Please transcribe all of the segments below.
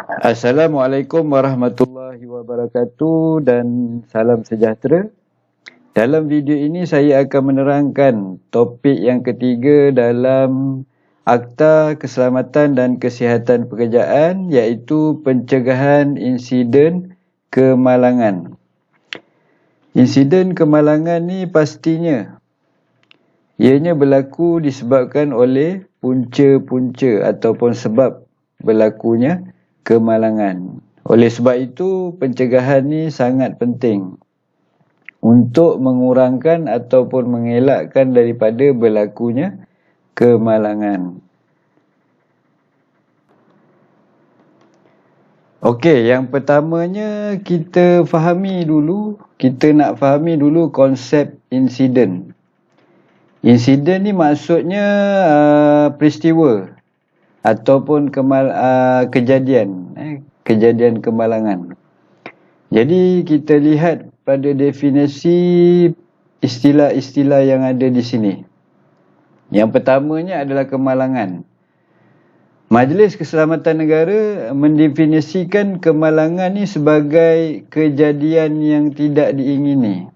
Assalamualaikum warahmatullahi wabarakatuh dan salam sejahtera. Dalam video ini saya akan menerangkan topik yang ketiga dalam Akta Keselamatan dan Kesihatan Pekerjaan, iaitu pencegahan insiden kemalangan. Insiden kemalangan ni pastinya ianya berlaku disebabkan oleh punca-punca ataupun sebab berlakunya kemalangan. Oleh sebab itu, pencegahan ni sangat penting untuk mengurangkan ataupun mengelakkan daripada berlakunya kemalangan. Okey, yang pertamanya kita nak fahami dulu konsep insiden. Insiden ni maksudnya peristiwa ataupun kejadian kemalangan. Jadi kita lihat pada definisi istilah-istilah yang ada di sini. Yang pertamanya adalah kemalangan. Majlis Keselamatan Negara mendefinisikan kemalangan ni sebagai kejadian yang tidak diingini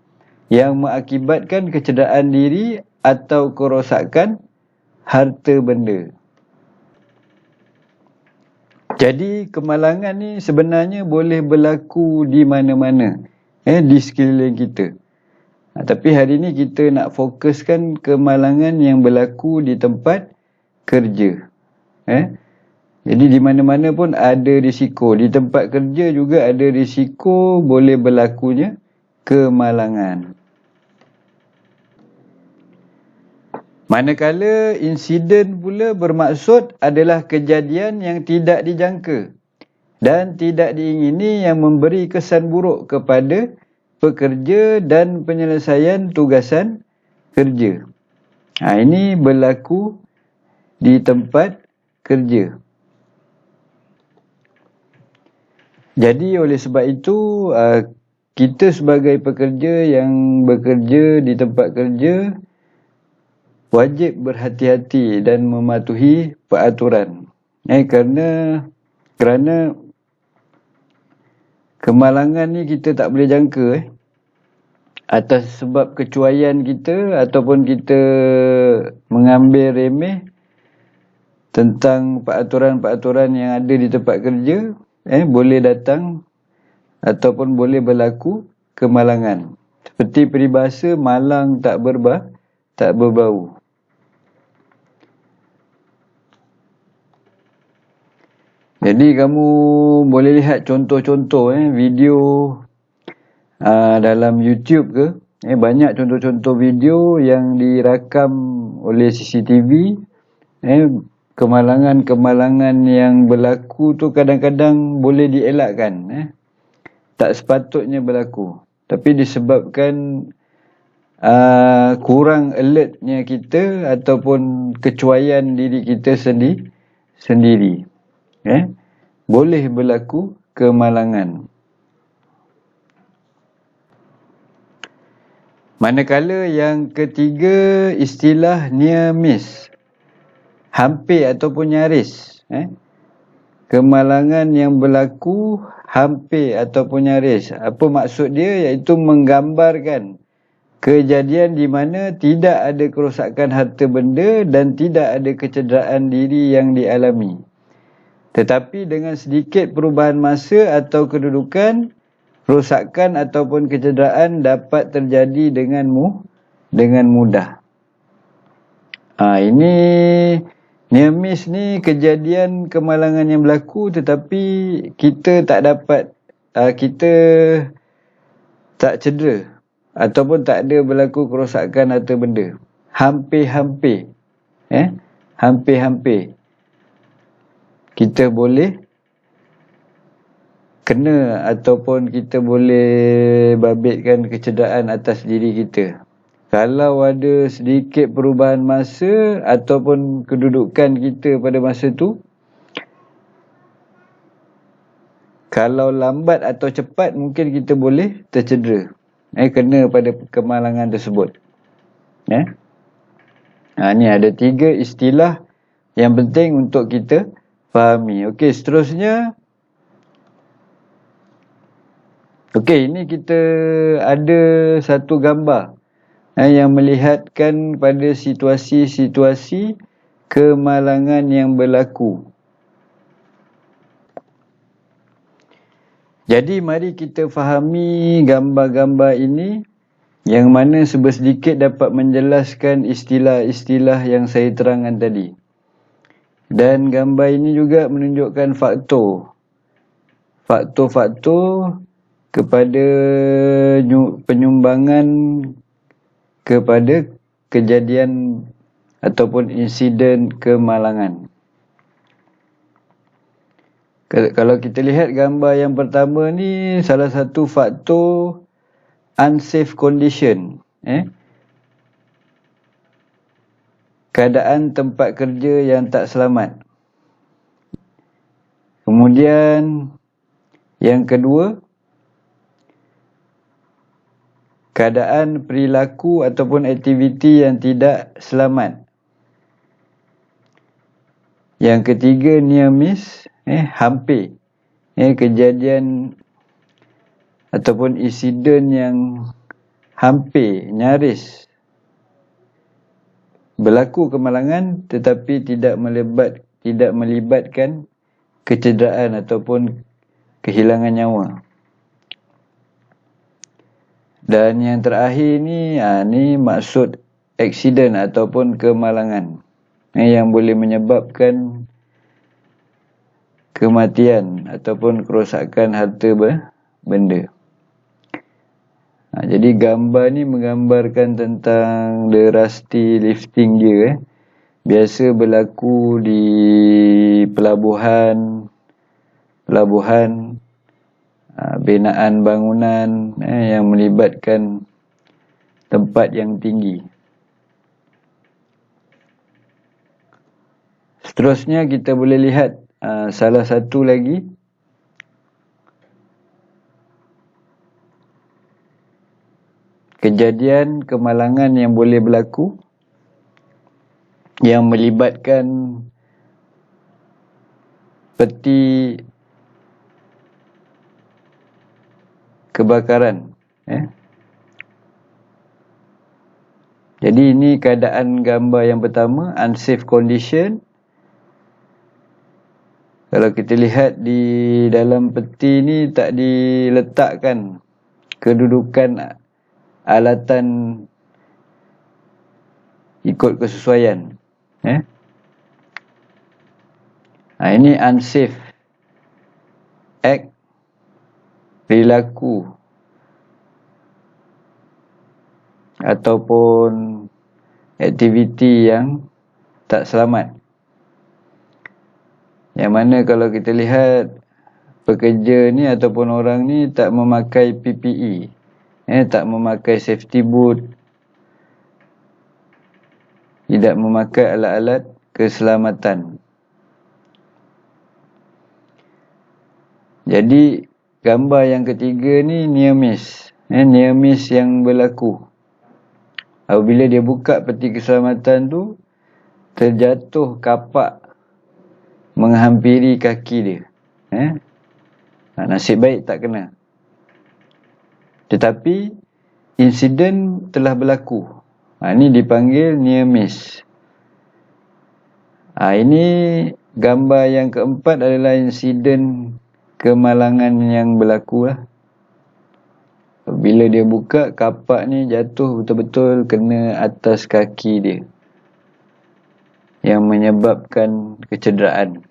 yang mengakibatkan kecederaan diri atau kerosakan harta benda. Jadi kemalangan ni sebenarnya boleh berlaku di mana-mana, di sekeliling kita. Tapi hari ni kita nak fokuskan kemalangan yang berlaku di tempat kerja. Jadi di mana-mana pun ada risiko. Di tempat kerja juga ada risiko boleh berlakunya kemalangan. Manakala insiden pula bermaksud adalah kejadian yang tidak dijangka dan tidak diingini yang memberi kesan buruk kepada pekerja dan penyelesaian tugasan kerja. Ini berlaku di tempat kerja. Jadi oleh sebab itu, kita sebagai pekerja yang bekerja di tempat kerja wajib berhati-hati dan mematuhi peraturan. Kerana kemalangan ni kita tak boleh jangka. Atas sebab kecuaian kita ataupun kita mengambil remeh tentang peraturan-peraturan yang ada di tempat kerja, boleh datang ataupun boleh berlaku kemalangan. Seperti peribahasa, malang tak berbau. Jadi kamu boleh lihat contoh-contoh video dalam YouTube ke. Banyak contoh-contoh video yang dirakam oleh CCTV. Kemalangan-kemalangan yang berlaku tu kadang-kadang boleh dielakkan. Tak sepatutnya berlaku. Tapi disebabkan kurang alertnya kita ataupun kecuaian diri kita sendiri. Boleh berlaku kemalangan. Manakala yang ketiga, istilah near miss, hampir ataupun nyaris. Kemalangan yang berlaku hampir ataupun nyaris. Apa maksud dia? Iaitu menggambarkan kejadian di mana tidak ada kerosakan harta benda dan tidak ada kecederaan diri yang dialami. Tetapi dengan sedikit perubahan masa atau kedudukan, rosakan ataupun kecederaan dapat terjadi dengan mudah. Ini near miss ni kejadian kemalangan yang berlaku tetapi kita kita tak cedera ataupun tak ada berlaku kerosakan harta benda. Hampir-hampir. Hampir-hampir. Kita boleh kena ataupun kita boleh babitkan kecederaan atas diri kita. Kalau ada sedikit perubahan masa ataupun kedudukan kita pada masa tu, kalau lambat atau cepat mungkin kita boleh tercedera. Kena pada kemalangan tersebut. Ni ada 3 istilah yang penting untuk kita fahami. Okey, seterusnya Okey, ini kita ada satu gambar yang melihatkan pada situasi-situasi kemalangan yang berlaku. Jadi mari kita fahami gambar-gambar ini, yang mana sedikit dapat menjelaskan istilah-istilah yang saya terangkan tadi. Dan gambar ini juga menunjukkan faktor-faktor kepada penyumbangan kepada kejadian ataupun insiden kemalangan. Kalau kita lihat gambar yang pertama ni, salah satu faktor unsafe condition, keadaan tempat kerja yang tak selamat. Kemudian yang kedua, keadaan perilaku ataupun aktiviti yang tidak selamat. Yang ketiga, near miss, hampir, kejadian ataupun insiden yang hampir, nyaris berlaku kemalangan tetapi tidak melibatkan kecederaan ataupun kehilangan nyawa. Dan yang terakhir ni, ni maksud aksiden ataupun kemalangan yang boleh menyebabkan kematian ataupun kerosakan harta benda. Jadi gambar ni menggambarkan tentang the rusty lifting gear. Biasa berlaku di pelabuhan, binaan bangunan yang melibatkan tempat yang tinggi. Seterusnya kita boleh lihat salah satu lagi, kejadian kemalangan yang boleh berlaku yang melibatkan peti kebakaran. Jadi ini keadaan gambar yang pertama, unsafe condition. Kalau kita lihat di dalam peti ni tak diletakkan kedudukan alatan ikut kesesuaian. Ini unsafe act, perilaku ataupun aktiviti yang tak selamat. Yang mana kalau kita lihat pekerja ni ataupun orang ni tak memakai PPE, tak memakai safety boot, tidak memakai alat-alat keselamatan. Jadi gambar yang ketiga ni near miss. Near miss yang berlaku apabila dia buka peti keselamatan tu, terjatuh kapak menghampiri kaki dia. Nasib baik tak kena. Tetapi insiden telah berlaku. Ini dipanggil near miss. Ini gambar yang keempat adalah insiden kemalangan yang berlaku lah. Bila dia buka, kapak ni jatuh betul-betul kena atas kaki dia, yang menyebabkan kecederaan.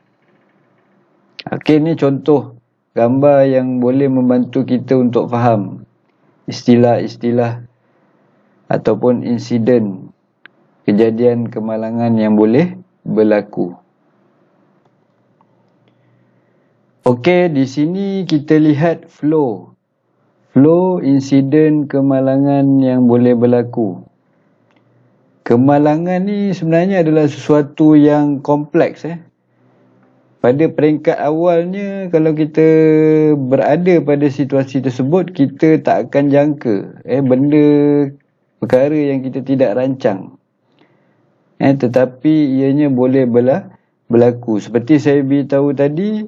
Okey, ni contoh gambar yang boleh membantu kita untuk faham istilah-istilah ataupun insiden kejadian kemalangan yang boleh berlaku. Okey, di sini kita lihat flow insiden kemalangan yang boleh berlaku. Kemalangan ni sebenarnya adalah sesuatu yang kompleks. Pada peringkat awalnya, kalau kita berada pada situasi tersebut, kita tak akan jangka perkara yang kita tidak rancang. Tetapi ianya boleh berlaku. Seperti saya beritahu tadi,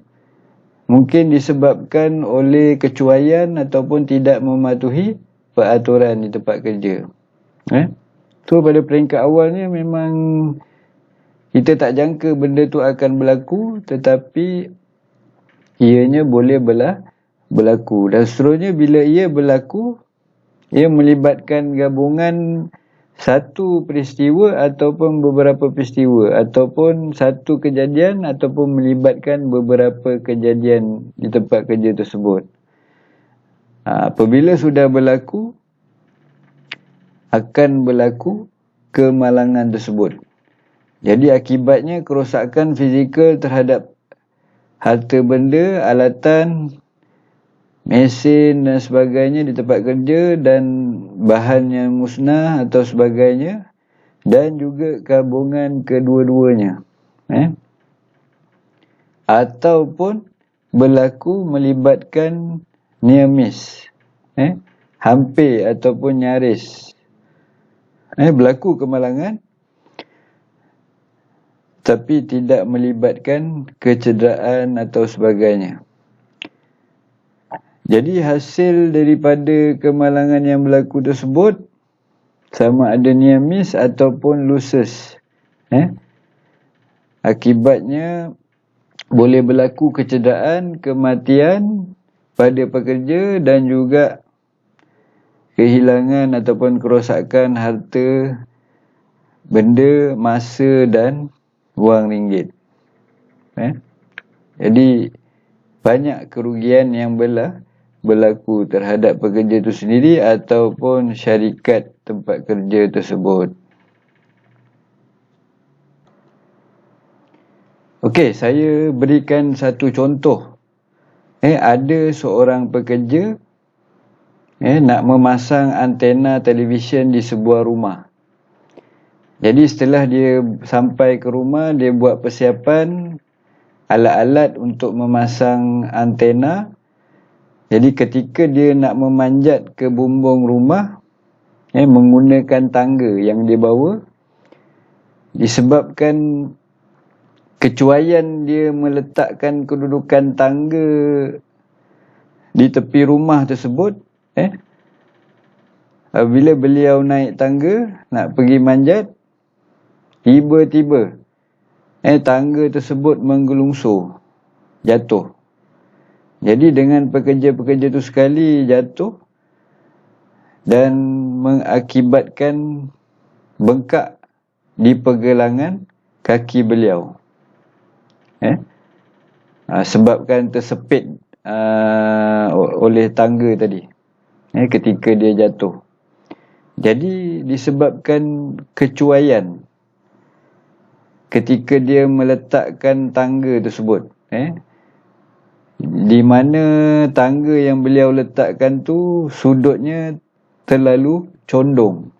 mungkin disebabkan oleh kecuaian ataupun tidak mematuhi peraturan di tempat kerja. So pada peringkat awalnya memang kita tak jangka benda tu akan berlaku, tetapi ianya boleh berlaku. Dan seterusnya bila ia berlaku, ia melibatkan gabungan satu peristiwa ataupun beberapa peristiwa, ataupun satu kejadian ataupun melibatkan beberapa kejadian di tempat kerja tersebut. Apabila sudah berlaku, akan berlaku kemalangan tersebut. Jadi akibatnya kerosakan fizikal terhadap harta benda, alatan, mesin dan sebagainya di tempat kerja, dan bahan yang musnah atau sebagainya, dan juga gabungan kedua-duanya. Ataupun berlaku melibatkan near miss, hampir ataupun nyaris. Berlaku kemalangan tapi tidak melibatkan kecederaan atau sebagainya. Jadi hasil daripada kemalangan yang berlaku tersebut sama ada near miss ataupun losses. Akibatnya boleh berlaku kecederaan, kematian pada pekerja dan juga kehilangan ataupun kerosakan harta benda, masa dan wang ringgit. Jadi banyak kerugian yang berlaku terhadap pekerja itu sendiri ataupun syarikat tempat kerja tersebut. Okey, saya berikan satu contoh. Ada seorang pekerja nak memasang antena televisyen di sebuah rumah. Jadi setelah dia sampai ke rumah, dia buat persiapan alat-alat untuk memasang antena. Jadi ketika dia nak memanjat ke bumbung rumah, menggunakan tangga yang dia bawa, disebabkan kecuaian dia meletakkan kedudukan tangga di tepi rumah tersebut, bila beliau naik tangga nak pergi manjat, tiba-tiba tangga tersebut menggelungsur, jatuh. Jadi dengan pekerja-pekerja itu sekali jatuh dan mengakibatkan bengkak di pergelangan kaki beliau. Sebabkan tersepit oleh tangga tadi ketika dia jatuh. Jadi disebabkan kecuaian ketika dia meletakkan tangga tersebut, di mana tangga yang beliau letakkan tu sudutnya terlalu condong.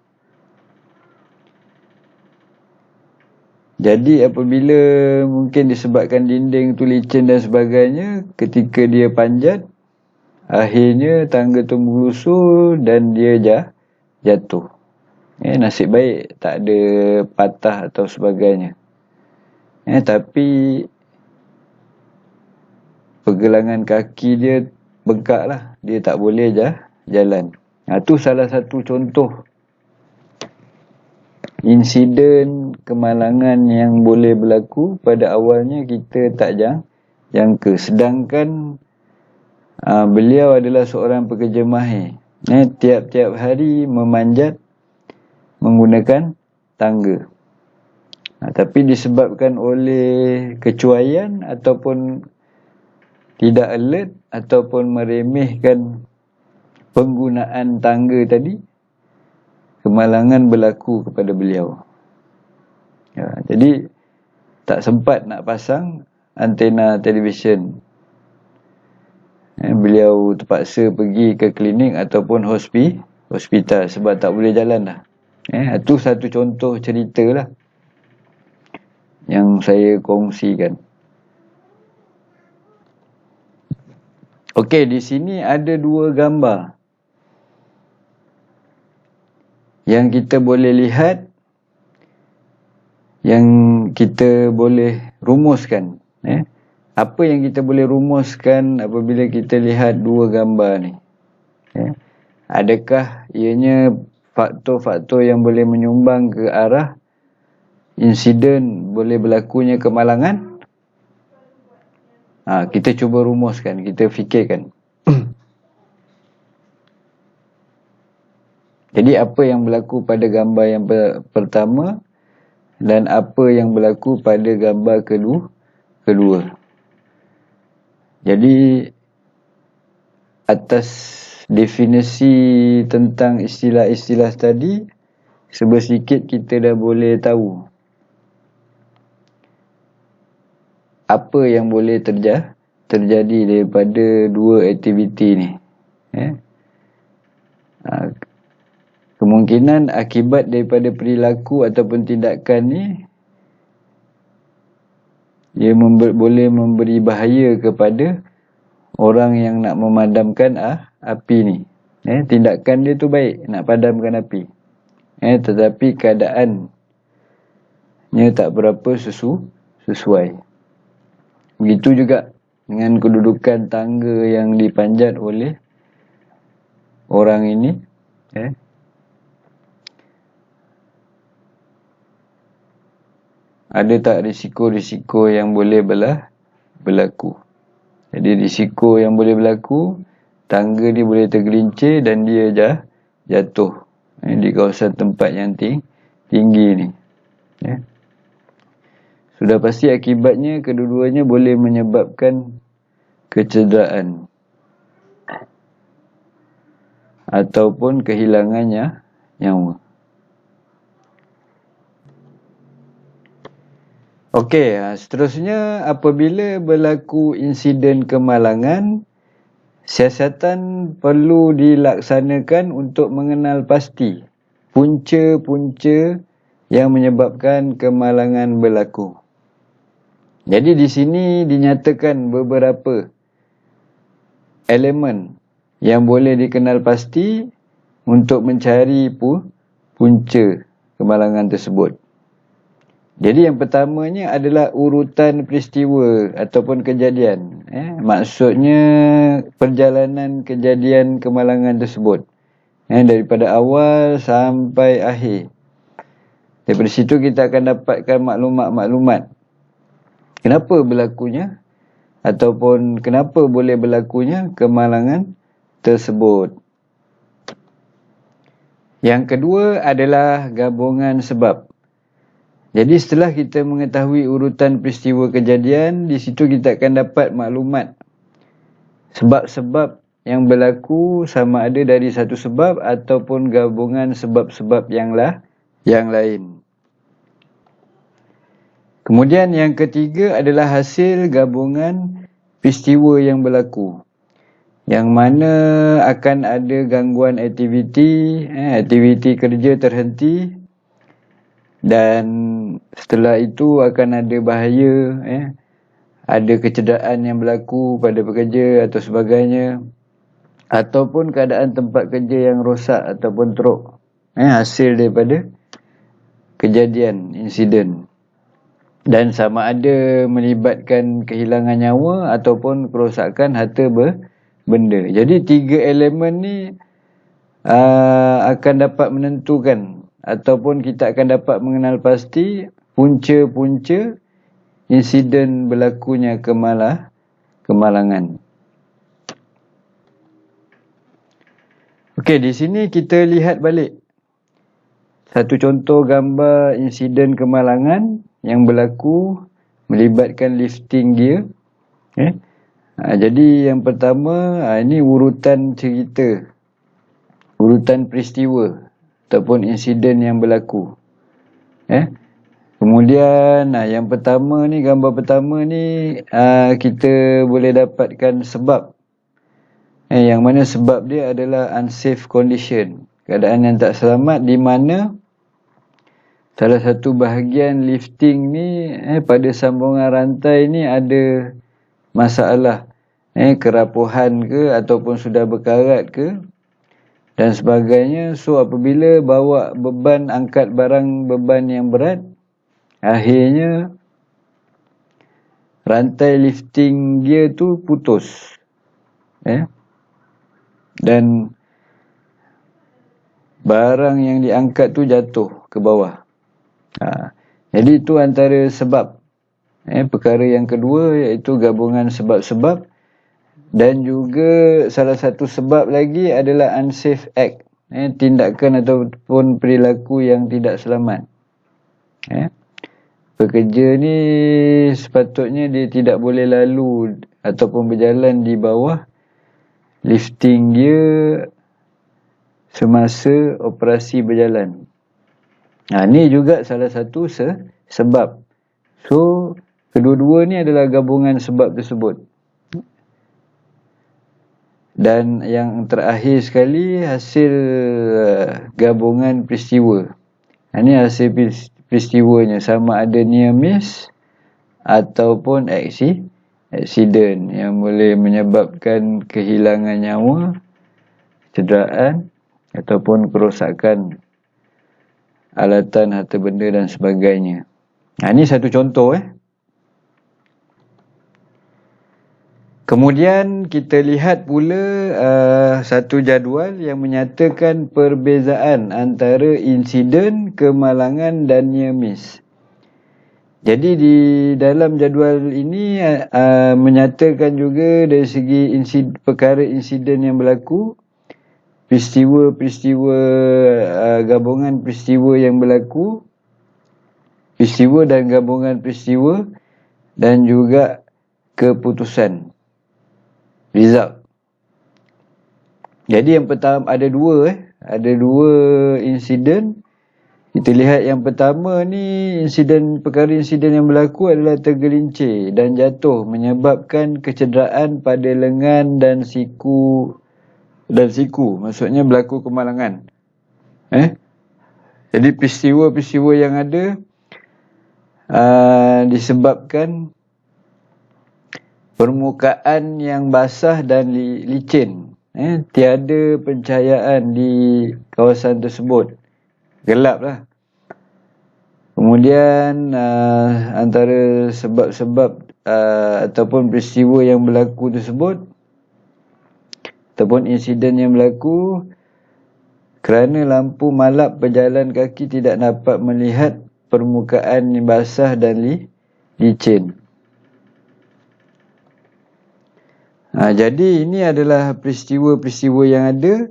Jadi apabila mungkin disebabkan dinding tu licin dan sebagainya, ketika dia panjat, akhirnya tangga tu menggelusur dan dia jatuh. Nasib baik tak ada patah atau sebagainya. Tapi pergelangan kaki dia bengkak lah. Dia tak boleh jalan. Itu salah satu contoh insiden kemalangan yang boleh berlaku pada awalnya kita tak jangka. Sedangkan beliau adalah seorang pekerja mahir. Tiap-tiap hari memanjat menggunakan tangga. Tapi disebabkan oleh kecuaian ataupun tidak alert ataupun meremehkan penggunaan tangga tadi, kemalangan berlaku kepada beliau. Jadi tak sempat nak pasang antena televisyen. Beliau terpaksa pergi ke klinik ataupun hospital sebab tak boleh jalan dah. Itu satu contoh cerita lah yang saya kongsikan. Okey, di sini ada dua gambar yang kita boleh lihat, yang kita boleh rumuskan apa yang kita boleh rumuskan apabila kita lihat dua gambar ni? Adakah ianya faktor-faktor yang boleh menyumbang ke arah insiden boleh berlakunya kemalangan? Kita cuba rumuskan, kita fikirkan. Jadi apa yang berlaku pada gambar yang pertama dan apa yang berlaku pada gambar kedua. Jadi atas definisi tentang istilah-istilah tadi, sedikit kita dah boleh tahu apa yang boleh terjadi daripada dua aktiviti ni. Kemungkinan akibat daripada perilaku ataupun tindakan ni, dia boleh memberi bahaya kepada orang yang nak memadamkan api ni. Tindakan dia tu baik, nak padamkan api. Tetapi keadaannya tak berapa sesuai. Begitu juga dengan kedudukan tangga yang dipanjat oleh orang ini. Ada tak risiko-risiko yang boleh berlaku? Jadi risiko yang boleh berlaku, tangga dia boleh tergelincir dan dia jatuh di kawasan tempat yang tinggi ni. Sudah pasti akibatnya kedua-duanya boleh menyebabkan kecederaan ataupun kehilangannya nyawa. Okey, seterusnya apabila berlaku insiden kemalangan, siasatan perlu dilaksanakan untuk mengenal pasti punca-punca yang menyebabkan kemalangan berlaku. Jadi di sini dinyatakan beberapa elemen yang boleh dikenal pasti untuk mencari punca kemalangan tersebut. Jadi yang pertamanya adalah urutan peristiwa ataupun kejadian. Maksudnya perjalanan kejadian kemalangan tersebut. Daripada awal sampai akhir. Daripada situ kita akan dapatkan maklumat-maklumat. Kenapa berlakunya ataupun kenapa boleh berlakunya kemalangan tersebut. Yang kedua adalah gabungan sebab. Jadi setelah kita mengetahui urutan peristiwa kejadian, di situ kita akan dapat maklumat sebab-sebab yang berlaku sama ada dari satu sebab ataupun gabungan sebab-sebab yang lain. Kemudian yang ketiga adalah hasil gabungan peristiwa yang berlaku. Yang mana akan ada gangguan aktiviti kerja terhenti. Dan setelah itu akan ada bahaya, ada kecederaan yang berlaku pada pekerja atau sebagainya. Ataupun keadaan tempat kerja yang rosak ataupun teruk. Hasil daripada kejadian, insiden. Dan sama ada melibatkan kehilangan nyawa ataupun kerosakan harta benda. Jadi tiga elemen ni akan dapat menentukan ataupun kita akan dapat mengenal pasti punca-punca insiden berlakunya kemalangan. Okey, di sini kita lihat balik satu contoh gambar insiden kemalangan yang berlaku melibatkan lifting gear. Jadi yang pertama, ini urutan cerita, urutan peristiwa ataupun insiden yang berlaku. Kemudian yang pertama ni, gambar pertama ni, kita boleh dapatkan sebab. Yang mana sebab dia adalah unsafe condition, keadaan yang tak selamat, di mana salah satu bahagian lifting ni pada sambungan rantai ni ada masalah, kerapuhan ke ataupun sudah berkarat ke dan sebagainya. So apabila bawa beban, angkat barang beban yang berat, akhirnya rantai lifting gear tu putus. Dan barang yang diangkat tu jatuh ke bawah. Jadi itu antara sebab. Perkara yang kedua iaitu gabungan sebab-sebab, dan juga salah satu sebab lagi adalah unsafe act, tindakan ataupun perilaku yang tidak selamat. Pekerja ni sepatutnya dia tidak boleh lalu ataupun berjalan di bawah lifting gear semasa operasi berjalan. Ni juga salah satu sebab. So, kedua-dua ni adalah gabungan sebab tersebut. Dan yang terakhir sekali, hasil gabungan peristiwa. Ini hasil peristiwanya, sama ada near miss ataupun accident yang boleh menyebabkan kehilangan nyawa, cederaan ataupun kerosakan alatan, harta benda dan sebagainya. Ini satu contoh. Kemudian kita lihat pula satu jadual yang menyatakan perbezaan antara insiden, kemalangan dan near miss. Jadi di dalam jadual ini menyatakan juga dari segi perkara insiden yang berlaku, peristiwa-peristiwa, gabungan peristiwa yang berlaku, peristiwa dan gabungan peristiwa, dan juga keputusan, result. Jadi yang pertama ada dua insiden. Kita lihat yang pertama ni, perkara insiden yang berlaku adalah tergelincir dan jatuh menyebabkan kecederaan pada lengan dan siku, maksudnya berlaku kemalangan. Jadi peristiwa-peristiwa yang ada disebabkan permukaan yang basah dan licin. Tiada pencahayaan di kawasan tersebut. Gelap lah. Kemudian antara sebab-sebab ataupun peristiwa yang berlaku tersebut ataupun insiden yang berlaku kerana lampu malap pejalan kaki tidak dapat melihat permukaan yang basah dan licin. Jadi ini adalah peristiwa-peristiwa yang ada.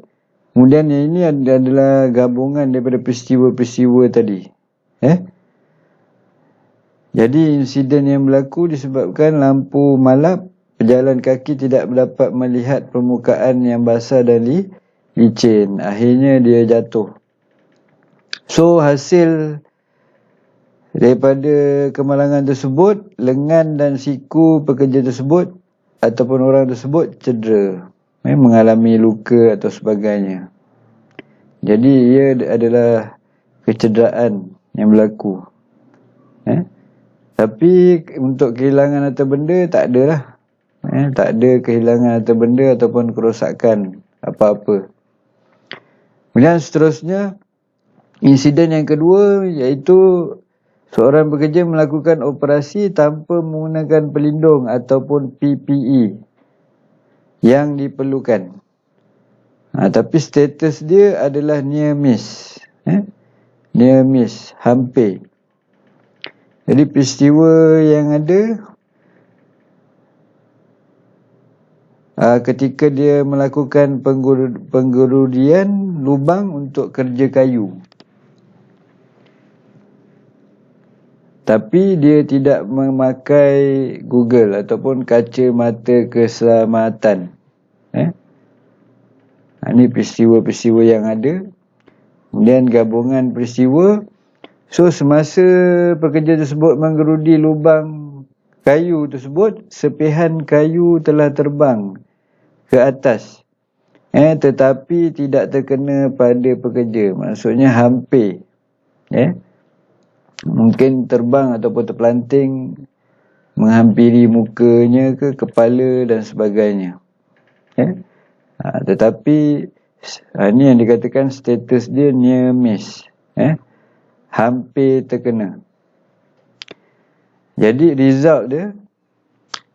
Kemudian ini adalah gabungan daripada peristiwa-peristiwa tadi. Jadi insiden yang berlaku disebabkan lampu malap, pejalan kaki tidak dapat melihat permukaan yang basah dan licin. Akhirnya dia jatuh. So hasil daripada kemalangan tersebut, lengan dan siku pekerja tersebut ataupun orang tersebut cedera, mengalami luka atau sebagainya. Jadi ia adalah kecederaan yang berlaku. Tapi untuk kehilangan harta benda tak ada lah. Tak ada kehilangan harta benda ataupun kerosakan apa-apa. Kemudian seterusnya, insiden yang kedua iaitu seorang pekerja melakukan operasi tanpa menggunakan pelindung ataupun PPE yang diperlukan. Tapi status dia adalah near miss. Near miss, hampir. Jadi peristiwa yang ada ketika dia melakukan penggerudian lubang untuk kerja kayu. Tapi dia tidak memakai Google ataupun kacamata keselamatan. Ini peristiwa-peristiwa yang ada. Kemudian gabungan peristiwa. So semasa pekerja tersebut menggerudi lubang kayu tersebut, sepihan kayu telah terbang ke atas. Tetapi tidak terkena pada pekerja. Maksudnya hampir. Mungkin terbang ataupun terpelanting menghampiri mukanya ke kepala dan sebagainya. Tetapi ini yang dikatakan status dia near miss. Hampir terkena. Jadi result dia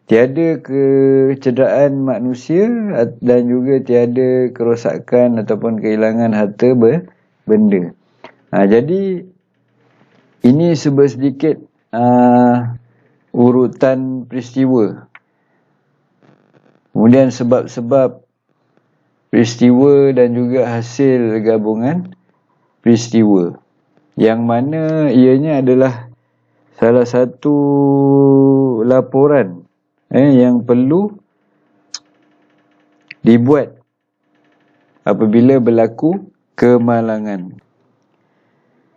tiada kecederaan manusia dan juga tiada kerosakan ataupun kehilangan harta benda. Jadi ini sedikit urutan peristiwa. Kemudian sebab-sebab peristiwa dan juga hasil gabungan peristiwa, yang mana ianya adalah salah satu laporan yang perlu dibuat apabila berlaku kemalangan.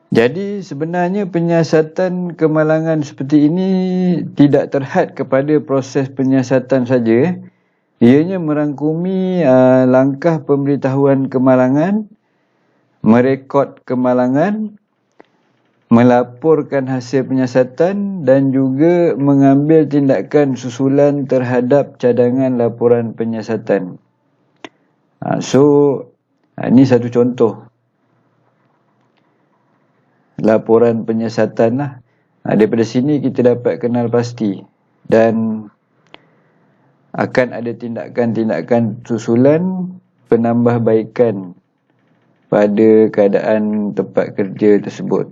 Jadi sebenarnya penyiasatan kemalangan seperti ini tidak terhad kepada proses penyiasatan saja. Ianya merangkumi langkah pemberitahuan kemalangan, merekod kemalangan, melaporkan hasil penyiasatan dan juga mengambil tindakan susulan terhadap cadangan laporan penyiasatan. Ini satu contoh laporan penyiasatan lah. Daripada sini kita dapat kenal pasti dan akan ada tindakan-tindakan susulan penambahbaikan pada keadaan tempat kerja tersebut.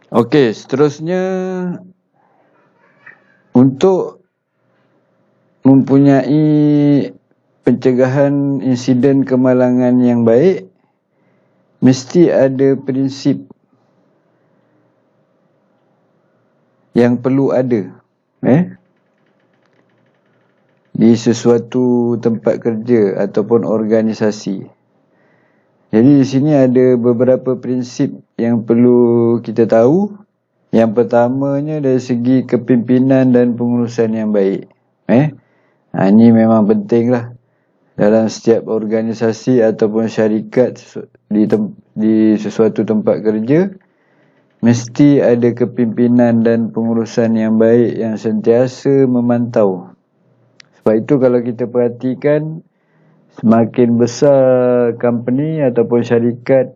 Okey, seterusnya untuk mempunyai pencegahan insiden kemalangan yang baik, mesti ada prinsip yang perlu ada di sesuatu tempat kerja ataupun organisasi. Jadi di sini ada beberapa prinsip yang perlu kita tahu. Yang pertamanya dari segi kepimpinan dan pengurusan yang baik. Ini memang penting lah dalam setiap organisasi ataupun syarikat di sesuatu tempat kerja. Mesti ada kepimpinan dan pengurusan yang baik yang sentiasa memantau. Sebab itu kalau kita perhatikan, semakin besar company ataupun syarikat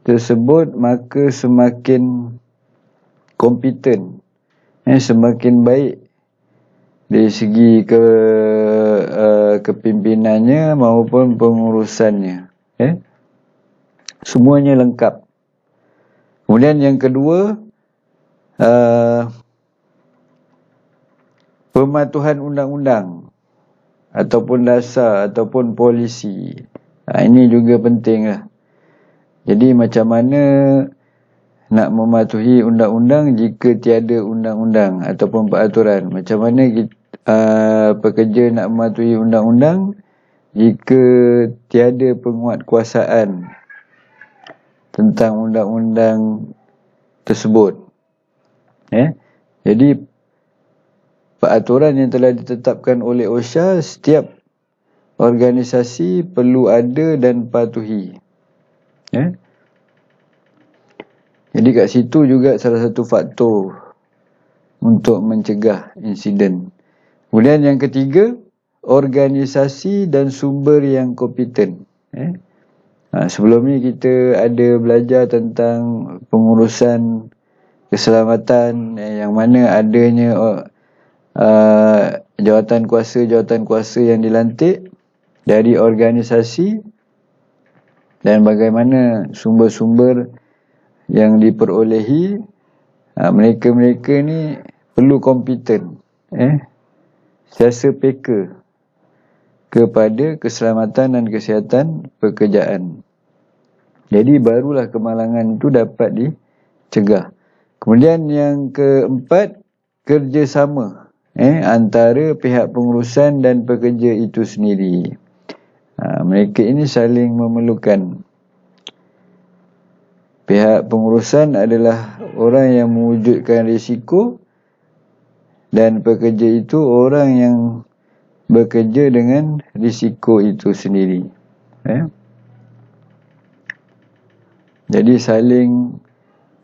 tersebut, maka semakin kompeten, semakin baik dari segi kepimpinannya maupun pengurusannya. Semuanya lengkap. Kemudian yang kedua, pematuhan undang-undang ataupun dasar ataupun polisi. Ini juga penting lah. Jadi macam mana nak mematuhi undang-undang jika tiada undang-undang ataupun peraturan? Macam mana pekerja nak mematuhi undang-undang jika tiada penguatkuasaan tentang undang-undang tersebut? Jadi peraturan yang telah ditetapkan oleh OSHA, setiap organisasi perlu ada dan patuhi. Jadi kat situ juga salah satu faktor untuk mencegah insiden. Kemudian yang ketiga, organisasi dan sumber yang kompeten. Sebelum ni kita ada belajar tentang pengurusan keselamatan, yang mana adanya jawatan kuasa yang dilantik dari organisasi dan bagaimana sumber-sumber yang diperolehi. Mereka-mereka ni perlu kompeten, sentiasa peka kepada keselamatan dan kesihatan pekerjaan. Jadi barulah kemalangan itu dapat dicegah. Kemudian yang keempat, kerjasama antara pihak pengurusan dan pekerja itu sendiri. Mereka ini saling memerlukan. Pihak pengurusan adalah orang yang mewujudkan risiko dan pekerja itu orang yang bekerja dengan risiko itu sendiri. Jadi saling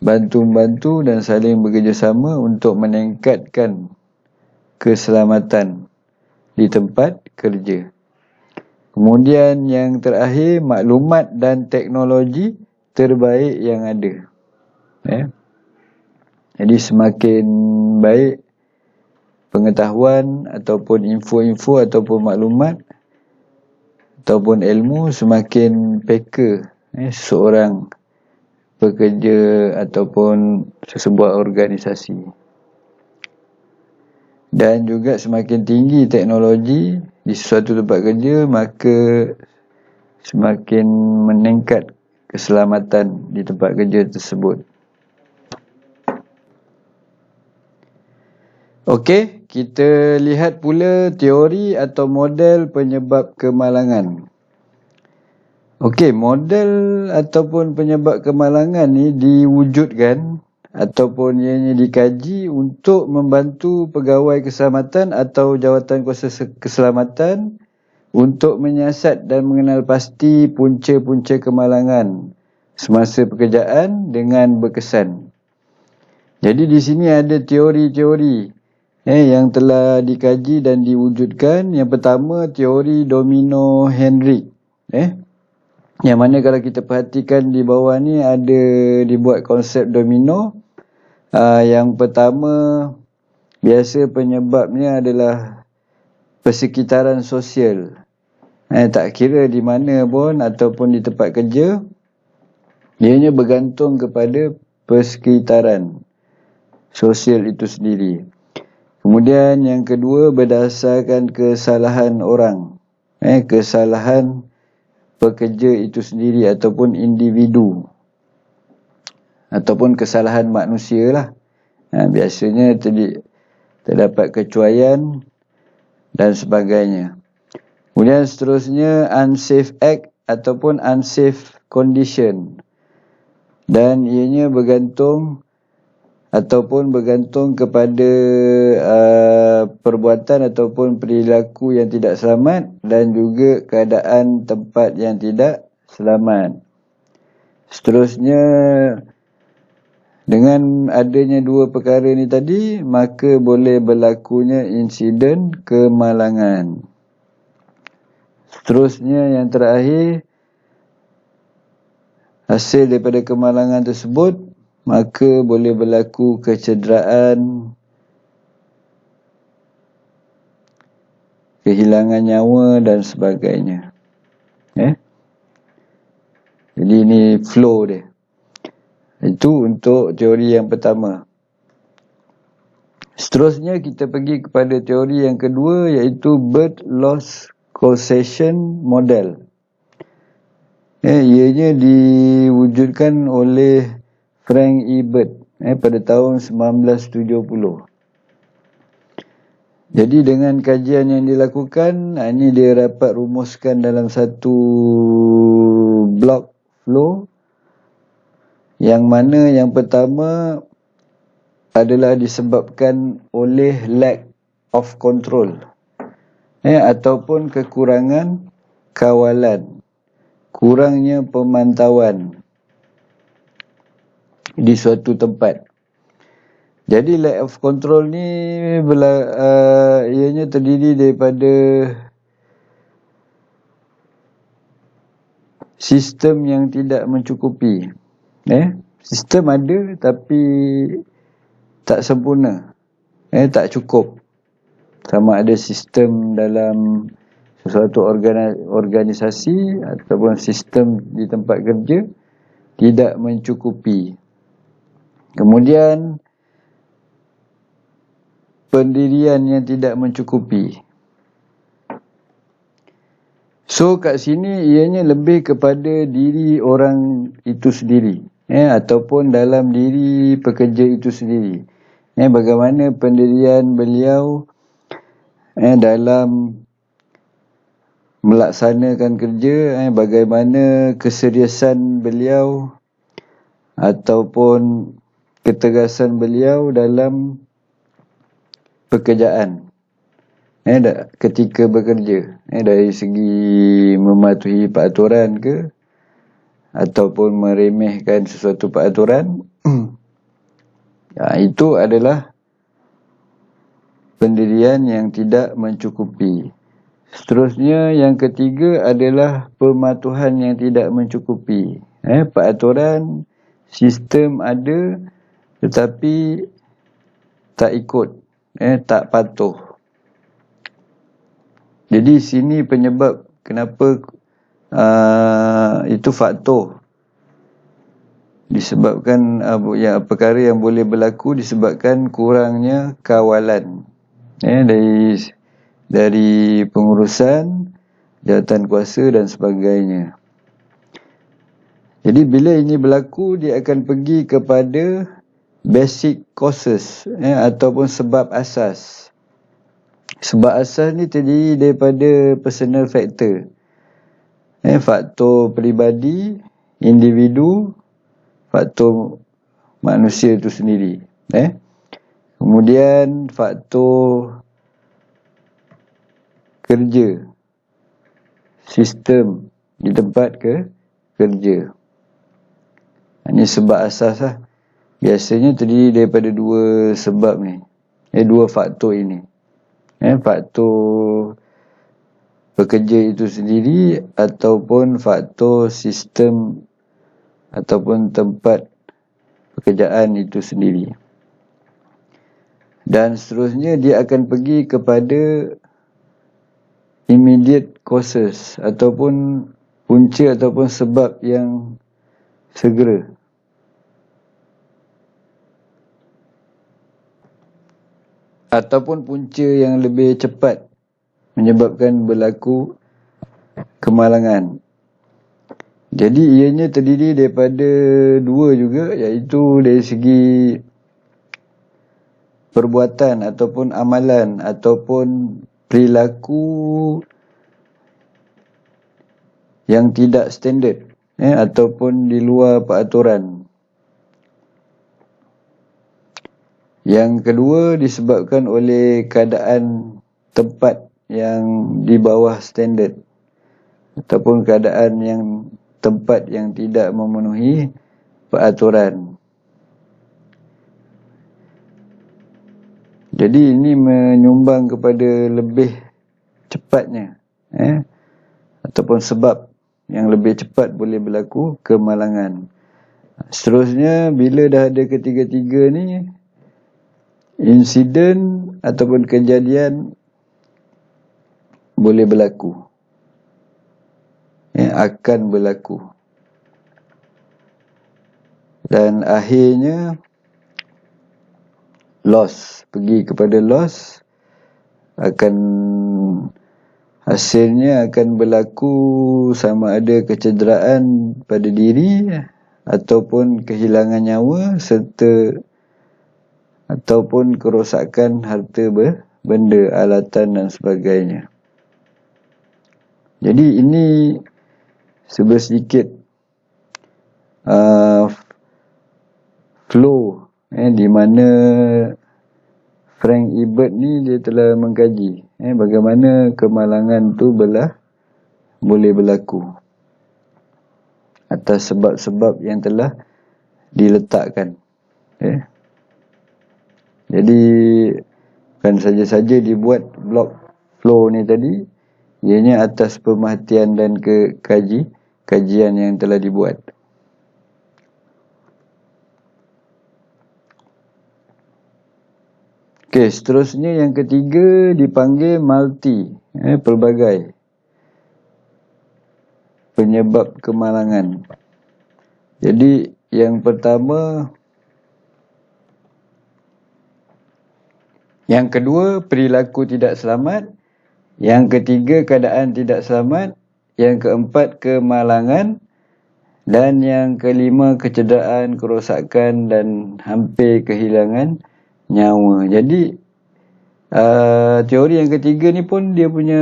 bantu-bantu dan saling bekerjasama untuk meningkatkan keselamatan di tempat kerja. Kemudian yang terakhir, maklumat dan teknologi terbaik yang ada. Jadi semakin baik pengetahuan ataupun info-info ataupun maklumat ataupun ilmu, semakin peka seorang pekerja ataupun sesebuah organisasi. Dan juga semakin tinggi teknologi di suatu tempat kerja, maka semakin meningkat keselamatan di tempat kerja tersebut. Okey, kita lihat pula teori atau model penyebab kemalangan. Okey, model ataupun penyebab kemalangan ni diwujudkan ataupun ianya dikaji untuk membantu pegawai keselamatan atau jawatan kuasa keselamatan untuk menyiasat dan mengenal pasti punca-punca kemalangan semasa pekerjaan dengan berkesan. Jadi di sini ada teori-teori yang telah dikaji dan diwujudkan. Yang pertama, teori domino Henrik. Yang mana kalau kita perhatikan di bawah ni ada dibuat konsep domino. Yang pertama, biasa penyebabnya adalah persekitaran sosial. Tak kira di mana pun ataupun di tempat kerja, ianya bergantung kepada persekitaran sosial itu sendiri. Kemudian yang kedua, berdasarkan kesalahan orang, kesalahan pekerja itu sendiri ataupun individu, ataupun kesalahan manusia lah. Biasanya terdapat kecuaian dan sebagainya. Kemudian seterusnya, unsafe act ataupun unsafe condition. Dan ianya bergantung kepada perbuatan ataupun perilaku yang tidak selamat dan juga keadaan tempat yang tidak selamat. Seterusnya, dengan adanya dua perkara ni tadi, maka boleh berlakunya insiden kemalangan. Seterusnya, yang terakhir, hasil daripada kemalangan tersebut, maka boleh berlaku kecederaan, kehilangan nyawa dan sebagainya. Jadi ini flow dia. Itu untuk teori yang pertama. Seterusnya kita pergi kepada teori yang kedua, iaitu Bird Loss Causation Model. Ianya diwujudkan oleh Frank E. Bird pada tahun 1970. Jadi dengan kajian yang dilakukan, ini dia dapat rumuskan dalam satu block flow, yang mana yang pertama adalah disebabkan oleh lack of control, ataupun kekurangan kawalan, kurangnya pemantauan di suatu tempat. Jadi lack of control ni ianya terdiri daripada sistem yang tidak mencukupi. Sistem ada tapi tak sempurna, tak cukup. Sama ada sistem dalam sesuatu organisasi ataupun sistem di tempat kerja tidak mencukupi. Kemudian pendirian yang tidak mencukupi. So kat sini ianya lebih kepada diri orang itu sendiri, ataupun dalam diri pekerja itu sendiri. Bagaimana pendirian beliau dalam melaksanakan kerja, bagaimana keseriusan beliau ataupun ketegasan beliau dalam pekerjaan ketika bekerja, dari segi mematuhi peraturan ke ataupun meremehkan sesuatu peraturan. Itu adalah pendirian yang tidak mencukupi. Seterusnya, yang ketiga adalah pematuhan yang tidak mencukupi. Peraturan, sistem ada, tetapi tak ikut, tak patuh. Jadi sini penyebab kenapa itu faktor disebabkan perkara yang boleh berlaku disebabkan kurangnya kawalan dari pengurusan, jawatan kuasa dan sebagainya. Jadi bila ini berlaku, dia akan pergi kepada basic causes ataupun sebab asas. Sebab asas ni terdiri daripada personal factor, faktor peribadi, individu, faktor manusia itu sendiri. Kemudian faktor kerja, sistem di tempat kerja. Ini sebab asas lah. Biasanya terdiri daripada dua sebab ni, dua faktor ini. Faktor pekerja itu sendiri ataupun faktor sistem ataupun tempat pekerjaan itu sendiri. Dan seterusnya dia akan pergi kepada immediate causes ataupun punca ataupun sebab yang segera. Ataupun punca yang lebih cepat menyebabkan berlaku kemalangan. Jadi ianya terdiri daripada dua juga, iaitu dari segi perbuatan ataupun amalan ataupun perilaku yang tidak standard ataupun di luar peraturan. Yang kedua disebabkan oleh keadaan tempat yang di bawah standard ataupun keadaan yang tempat yang tidak memenuhi peraturan. Jadi ini menyumbang kepada lebih cepatnya ataupun sebab yang lebih cepat boleh berlaku kemalangan. Seterusnya, bila dah ada ketiga-tiga ni, insiden ataupun kejadian boleh berlaku, akan berlaku, dan akhirnya loss, pergi kepada loss, akan hasilnya akan berlaku sama ada kecederaan pada diri ataupun kehilangan nyawa serta ataupun kerosakan harta benda, alatan dan sebagainya. Jadi ini sedikit flow di mana Frank Ebert ni dia telah mengkaji bagaimana kemalangan tu boleh berlaku atas sebab-sebab yang telah diletakkan. Jadi kan saja-saja dibuat blok flow ni tadi, ianya atas pemerhatian dan kajian yang telah dibuat. Okey, seterusnya yang ketiga dipanggil multi, pelbagai penyebab kemalangan. Jadi yang pertama, yang kedua perilaku tidak selamat, yang ketiga keadaan tidak selamat, yang keempat kemalangan, dan yang kelima kecederaan, kerosakan dan hampir kehilangan nyawa. Jadi teori yang ketiga ni pun dia punya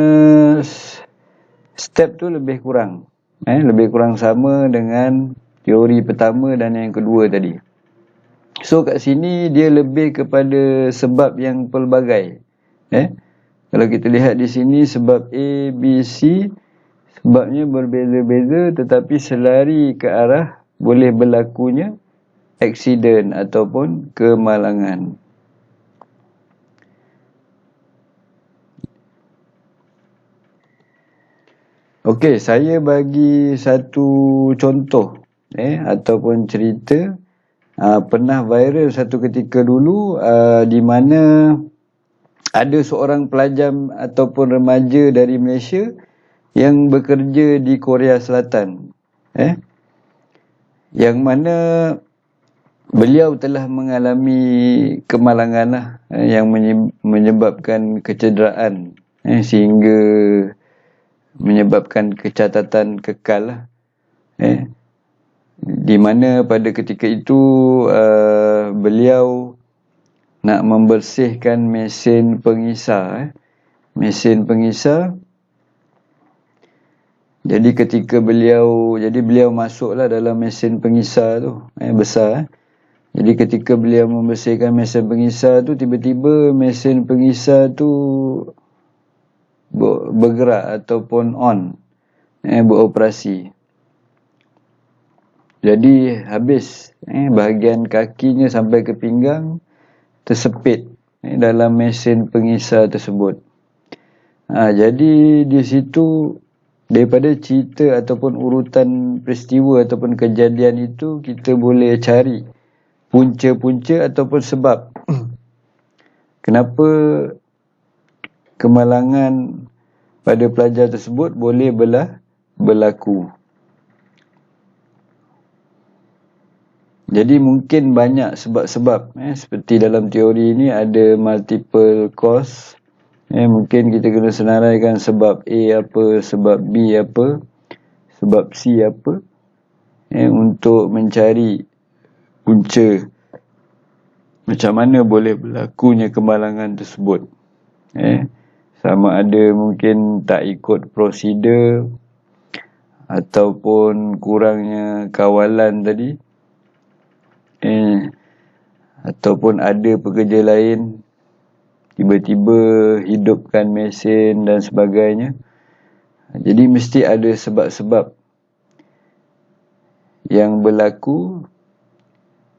step tu lebih kurang sama dengan teori pertama dan yang kedua tadi. So kat sini dia lebih kepada sebab yang pelbagai. Kalau kita lihat di sini sebab A, B, C, sebabnya berbeza-beza tetapi selari ke arah boleh berlakunya aksiden ataupun kemalangan. Okey, saya bagi satu contoh ataupun cerita pernah viral satu ketika dulu di mana ada seorang pelajar ataupun remaja dari Malaysia yang bekerja di Korea Selatan. Yang mana beliau telah mengalami kemalangan lah, yang menyebabkan kecederaan, sehingga menyebabkan kecacatan kekal lah. Di mana pada ketika itu beliau nak membersihkan mesin pengisar. Mesin pengisar. Jadi ketika beliau masuklah dalam mesin pengisar tu, besar. Jadi ketika beliau membersihkan mesin pengisar tu, tiba-tiba mesin pengisar tu bergerak ataupun on, beroperasi. Jadi habis bahagian kakinya sampai ke pinggang tersepit dalam mesin pengisar tersebut. Jadi di situ daripada cerita ataupun urutan peristiwa ataupun kejadian itu, kita boleh cari punca-punca ataupun sebab kenapa kemalangan pada pelajar tersebut boleh berlaku. Jadi mungkin banyak sebab-sebab. Seperti dalam teori ini ada multiple cause. Mungkin kita kena senaraikan sebab A apa, sebab B apa, sebab C apa, untuk mencari punca macam mana boleh berlakunya kemalangan tersebut. Sama ada mungkin tak ikut prosedur ataupun kurangnya kawalan tadi, ataupun ada pekerja lain tiba-tiba hidupkan mesin dan sebagainya. Jadi mesti ada sebab-sebab yang berlaku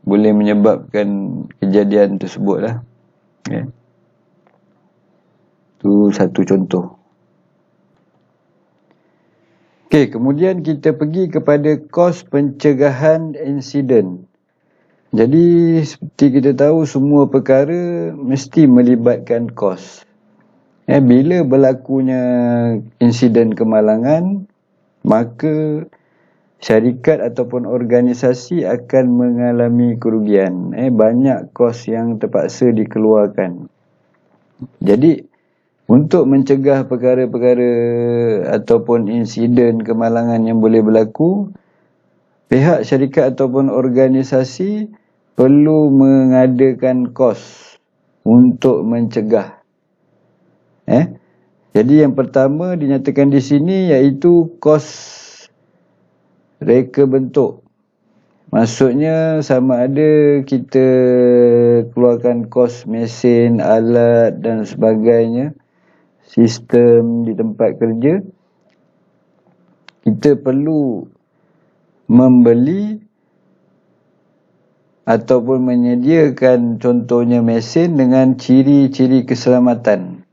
boleh menyebabkan kejadian tersebut lah. Itu satu contoh. Kemudian kita pergi kepada kos pencegahan insiden. Jadi seperti kita tahu, semua perkara mesti melibatkan kos. Bila berlakunya insiden kemalangan, maka syarikat ataupun organisasi akan mengalami kerugian. Banyak kos yang terpaksa dikeluarkan. Jadi untuk mencegah perkara-perkara ataupun insiden kemalangan yang boleh berlaku, pihak syarikat ataupun organisasi perlu mengadakan kos untuk mencegah. Jadi yang pertama dinyatakan di sini iaitu kos reka bentuk. Maksudnya sama ada kita keluarkan kos mesin, alat dan sebagainya, sistem di tempat kerja, kita perlu membeli ataupun menyediakan contohnya mesin dengan ciri-ciri keselamatan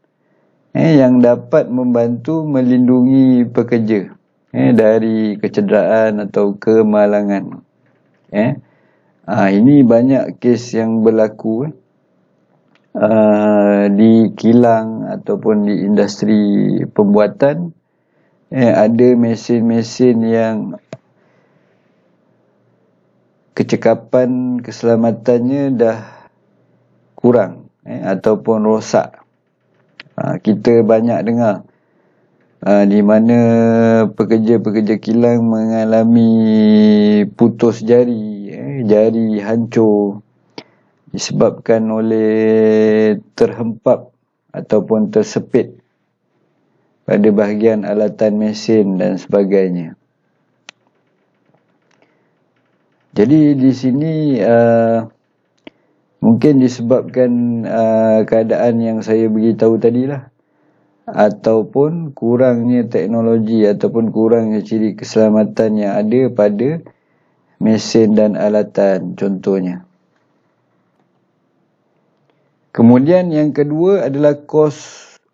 yang dapat membantu melindungi pekerja dari kecederaan atau kemalangan. Ini banyak kes yang berlaku di kilang ataupun di industri pembuatan. Ada mesin-mesin yang kecekapan keselamatannya dah kurang ataupun rosak. Kita banyak dengar di mana pekerja-pekerja kilang mengalami putus jari, jari hancur disebabkan oleh terhempap ataupun tersepit pada bahagian alatan mesin dan sebagainya. Jadi di sini mungkin disebabkan keadaan yang saya beritahu tadilah, ataupun kurangnya teknologi ataupun kurangnya ciri keselamatan yang ada pada mesin dan alatan contohnya. Kemudian yang kedua adalah kos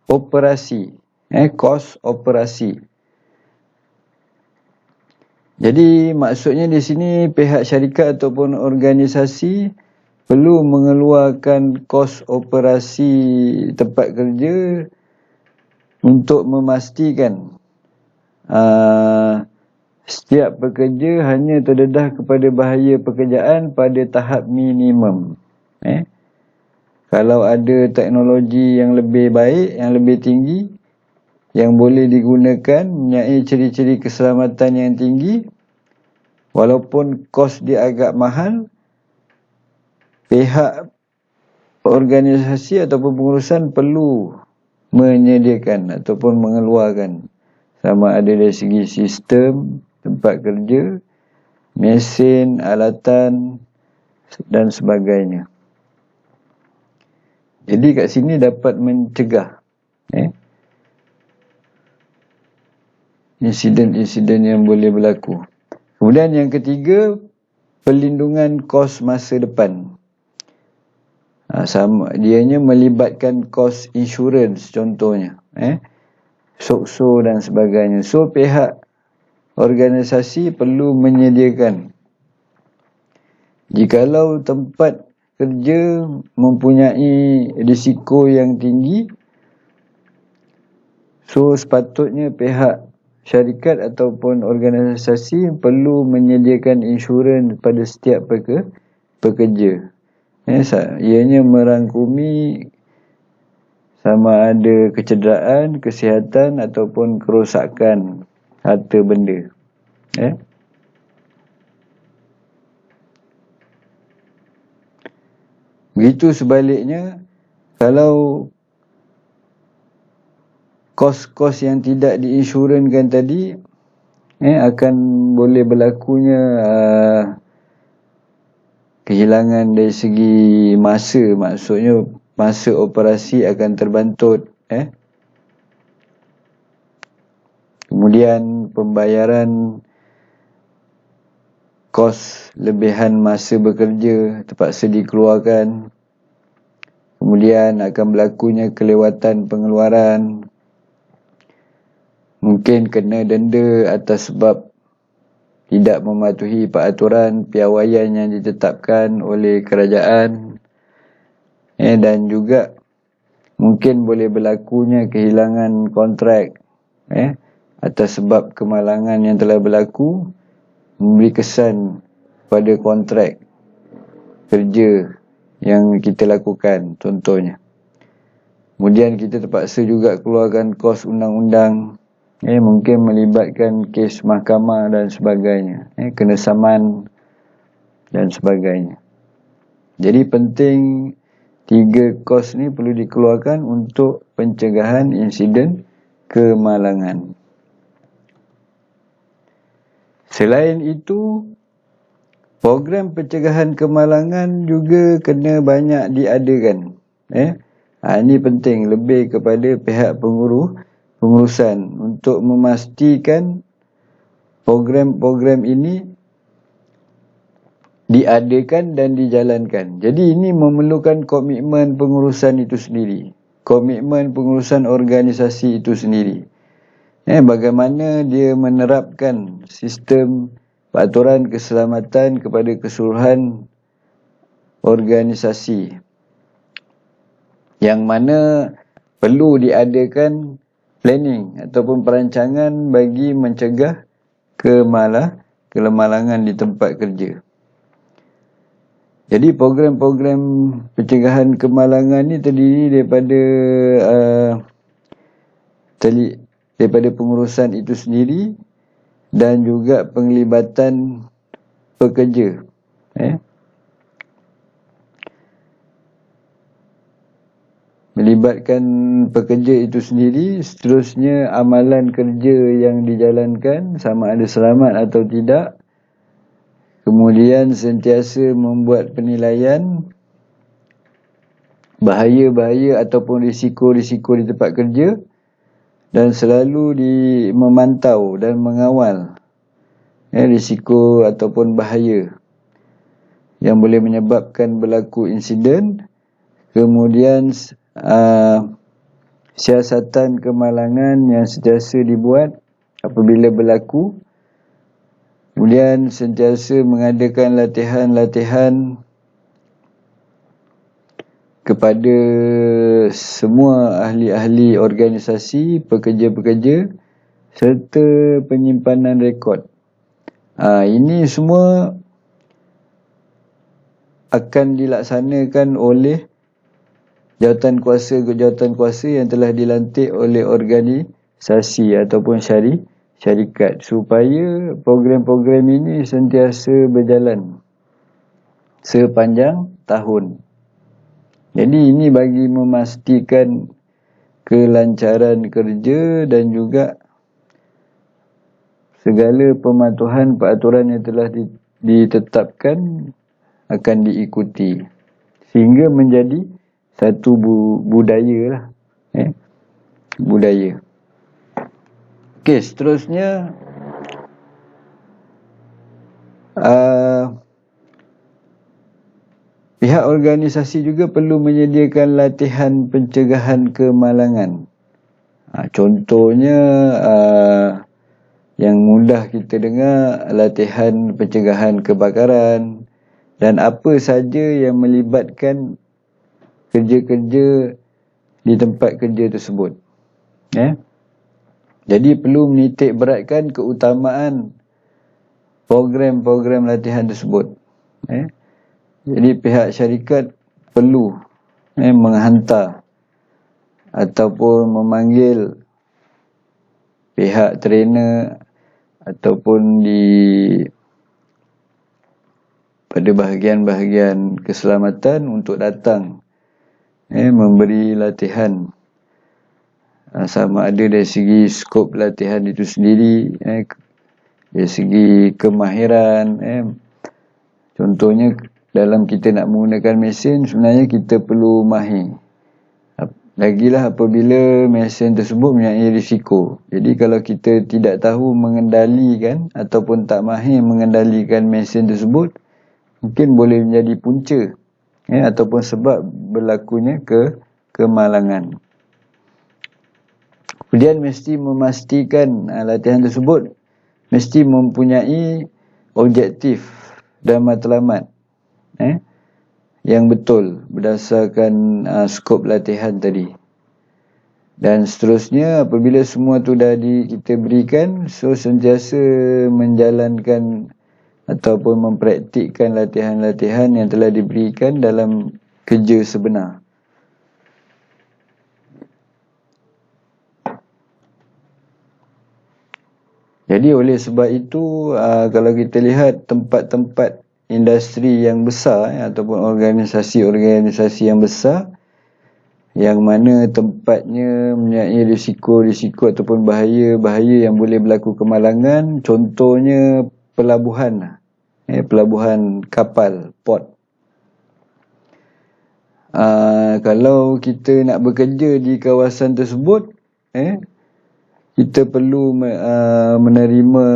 operasi. Kos operasi. Jadi maksudnya di sini pihak syarikat ataupun organisasi perlu mengeluarkan kos operasi tempat kerja untuk memastikan setiap pekerja hanya terdedah kepada bahaya pekerjaan pada tahap minimum. Kalau ada teknologi yang lebih baik, yang lebih tinggi, yang boleh digunakan, mempunyai ciri-ciri keselamatan yang tinggi, walaupun kos dia agak mahal, pihak organisasi ataupun pengurusan perlu menyediakan ataupun mengeluarkan, sama ada dari segi sistem tempat kerja, mesin, alatan dan sebagainya. Jadi kat sini dapat mencegah insiden-insiden yang boleh berlaku. Kemudian yang ketiga, perlindungan kos masa depan. Dianya melibatkan kos insurans contohnya, SOKSO dan sebagainya. So pihak organisasi perlu menyediakan, jikalau tempat kerja mempunyai risiko yang tinggi, so sepatutnya pihak syarikat ataupun organisasi perlu menyediakan insurans pada setiap pekerja. Ianya merangkumi sama ada kecederaan, kesihatan ataupun kerosakan harta benda. Begitu sebaliknya, kalau kos-kos yang tidak diinsurankan tadi akan boleh berlakunya kehilangan dari segi masa, maksudnya masa operasi akan terbantut. Kemudian pembayaran kos lebihan masa bekerja terpaksa dikeluarkan. Kemudian akan berlakunya kelewatan pengeluaran. Mungkin kena denda atas sebab tidak mematuhi peraturan piawaian yang ditetapkan oleh kerajaan. Dan juga mungkin boleh berlakunya kehilangan kontrak atas sebab kemalangan yang telah berlaku memberi kesan pada kontrak kerja yang kita lakukan contohnya. Kemudian kita terpaksa juga keluarkan kos undang-undang, mungkin melibatkan kes mahkamah dan sebagainya, kena saman dan sebagainya. Jadi penting 3 kos ni perlu dikeluarkan untuk pencegahan insiden kemalangan. Selain itu, program pencegahan kemalangan juga kena banyak diadakan. Ini penting, lebih kepada pihak pengurusan untuk memastikan program-program ini diadakan dan dijalankan. Jadi ini memerlukan komitmen pengurusan itu sendiri, komitmen pengurusan organisasi itu sendiri. Bagaimana dia menerapkan sistem peraturan keselamatan kepada keseluruhan organisasi, yang mana perlu diadakan planning ataupun perancangan bagi mencegah kemalangan di tempat kerja. Jadi program-program pencegahan kemalangan ni terdiri daripada pengurusan itu sendiri dan juga penglibatan pekerja. Melibatkan pekerja itu sendiri, seterusnya amalan kerja yang dijalankan sama ada selamat atau tidak. Kemudian sentiasa membuat penilaian bahaya-bahaya ataupun risiko-risiko di tempat kerja dan selalu memantau dan mengawal risiko ataupun bahaya yang boleh menyebabkan berlaku insiden. Kemudian siasatan kemalangan yang sentiasa dibuat apabila berlaku Kemudian sentiasa mengadakan latihan-latihan kepada semua ahli-ahli organisasi, pekerja-pekerja serta penyimpanan rekod. Ini semua akan dilaksanakan oleh jawatan kuasa yang telah dilantik oleh organisasi ataupun syarikat, supaya program-program ini sentiasa berjalan sepanjang tahun. Jadi ini bagi memastikan kelancaran kerja dan juga segala pematuhan peraturan yang telah ditetapkan akan diikuti sehingga menjadi satu budaya lah. Budaya. Okey, seterusnya pihak organisasi juga perlu menyediakan latihan pencegahan kemalangan. Contohnya yang mudah kita dengar, latihan pencegahan kebakaran dan apa saja yang melibatkan kerja-kerja di tempat kerja tersebut. Jadi perlu menitik beratkan keutamaan program-program latihan tersebut. Jadi pihak syarikat perlu menghantar ataupun memanggil pihak trainer ataupun pada bahagian-bahagian keselamatan untuk datang memberi latihan, sama ada dari segi skop latihan itu sendiri, dari segi kemahiran. Contohnya dalam kita nak menggunakan mesin, sebenarnya kita perlu mahir. Lagilah apabila mesin tersebut mempunyai risiko. Jadi kalau kita tidak tahu mengendalikan ataupun tak mahir mengendalikan mesin tersebut, mungkin boleh menjadi punca ataupun sebab berlakunya kemalangan. Kemudian mesti memastikan latihan tersebut mesti mempunyai objektif dan matlamat yang betul berdasarkan skop latihan tadi. Dan seterusnya, apabila semua tu dah kita berikan, so sentiasa menjalankan ataupun mempraktikkan latihan-latihan yang telah diberikan dalam kerja sebenar. Jadi oleh sebab itu, kalau kita lihat tempat-tempat industri yang besar ataupun organisasi-organisasi yang besar yang mana tempatnya mempunyai risiko-risiko ataupun bahaya-bahaya yang boleh berlaku kemalangan, contohnya pelabuhan, pelabuhan kapal, port. Kalau kita nak bekerja di kawasan tersebut, kita perlu menerima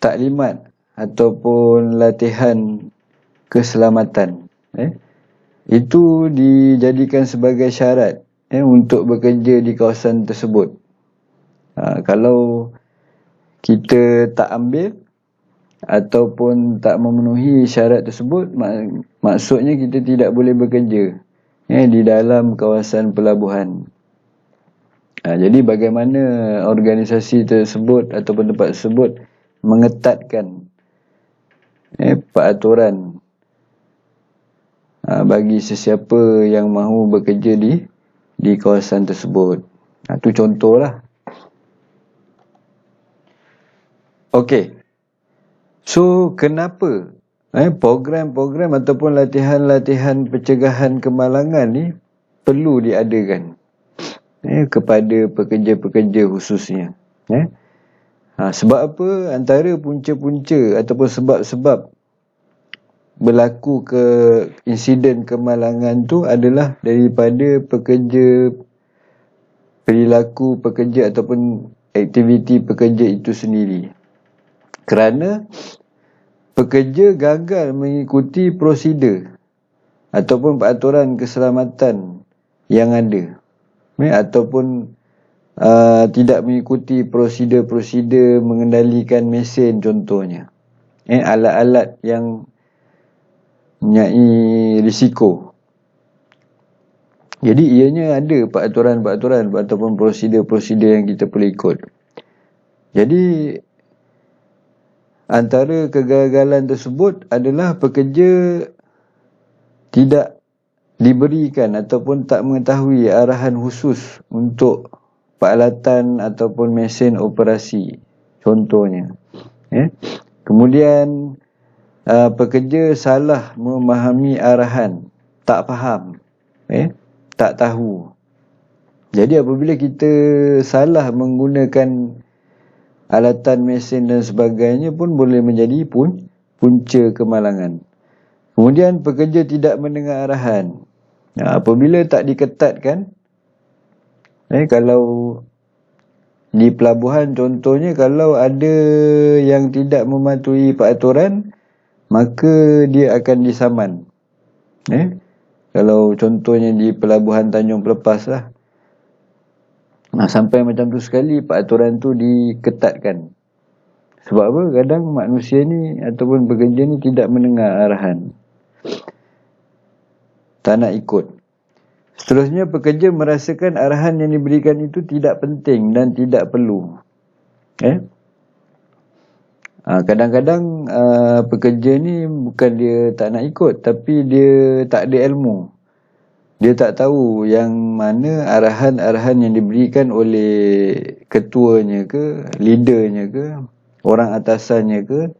taklimat ataupun latihan keselamatan. Itu dijadikan sebagai syarat untuk bekerja di kawasan tersebut. Kalau kita tak ambil ataupun tak memenuhi syarat tersebut, maksudnya kita tidak boleh bekerja di dalam kawasan pelabuhan. Jadi bagaimana organisasi tersebut ataupun tempat tersebut mengetatkan peraturan bagi sesiapa yang mahu bekerja di kawasan tersebut. Itu contohlah. Okey. So kenapa program-program ataupun latihan-latihan pencegahan kemalangan ni perlu diadakan kepada pekerja-pekerja khususnya? Sebab apa? Antara punca-punca ataupun sebab-sebab berlaku insiden kemalangan tu adalah daripada perilaku pekerja ataupun aktiviti pekerja itu sendiri. Kerana pekerja gagal mengikuti prosedur ataupun peraturan keselamatan yang ada, ataupun tidak mengikuti prosedur-prosedur mengendalikan mesin contohnya. Alat-alat yang mempunyai risiko. Jadi ianya ada peraturan-peraturan ataupun prosedur-prosedur yang kita perlu ikut. Jadi antara kegagalan tersebut adalah pekerja tidak diberikan ataupun tak mengetahui arahan khusus untuk peralatan ataupun mesin operasi contohnya. Kemudian pekerja salah memahami arahan, tak faham, tak tahu. Jadi apabila kita salah menggunakan alatan mesin dan sebagainya pun boleh menjadi punca kemalangan. Kemudian pekerja tidak mendengar arahan. Apabila tak diketatkan, kalau di pelabuhan contohnya, kalau ada yang tidak mematuhi peraturan, maka dia akan disaman. Kalau contohnya di pelabuhan Tanjung Pelepas lah, sampai macam tu sekali peraturan tu diketatkan. Sebab apa? Kadang manusia ni ataupun pekerja ni tidak mendengar arahan, tak nak ikut. Seterusnya, pekerja merasakan arahan yang diberikan itu tidak penting dan tidak perlu. Kadang-kadang pekerja ni bukan dia tak nak ikut, tapi dia tak ada ilmu. Dia tak tahu yang mana arahan-arahan yang diberikan oleh ketuanya ke, leadernya ke, orang atasannya ke,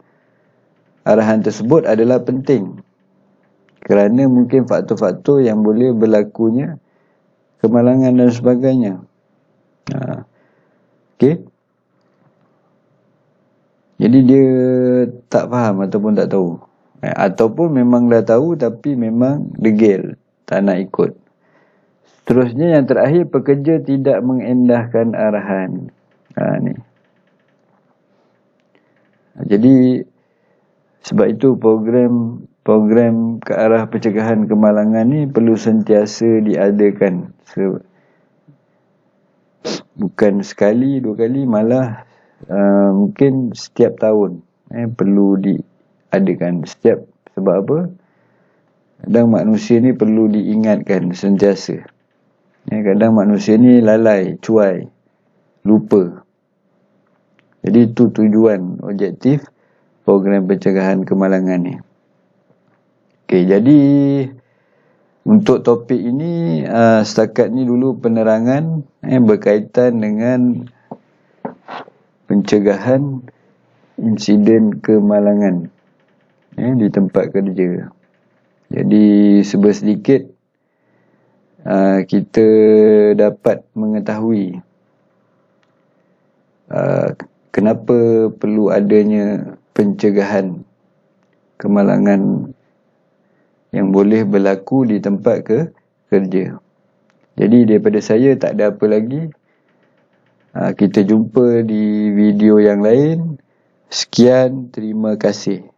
arahan tersebut adalah penting. Kerana mungkin faktor-faktor yang boleh berlakunya kemalangan dan sebagainya. Jadi dia tak faham ataupun tak tahu. Ataupun memang dah tahu tapi memang degil, tak nak ikut. Seterusnya, yang terakhir, pekerja tidak mengendahkan arahan. Ni. Jadi sebab itu program ke arah pencegahan kemalangan ni perlu sentiasa diadakan. Bukan sekali, 2 kali, malah mungkin setiap tahun perlu diadakan. Sebab apa? Kadang manusia ni perlu diingatkan sentiasa. Kadang manusia ni lalai, cuai, lupa. Jadi itu tujuan objektif program pencegahan kemalangan ni. Jadi untuk topik ini setakat ni dulu penerangan berkaitan dengan pencegahan insiden kemalangan di tempat kerja. Jadi sedikit kita dapat mengetahui kenapa perlu adanya pencegahan kemalangan yang boleh berlaku di tempat kerja. Jadi daripada saya tak ada apa lagi. Kita jumpa di video yang lain. Sekian, terima kasih.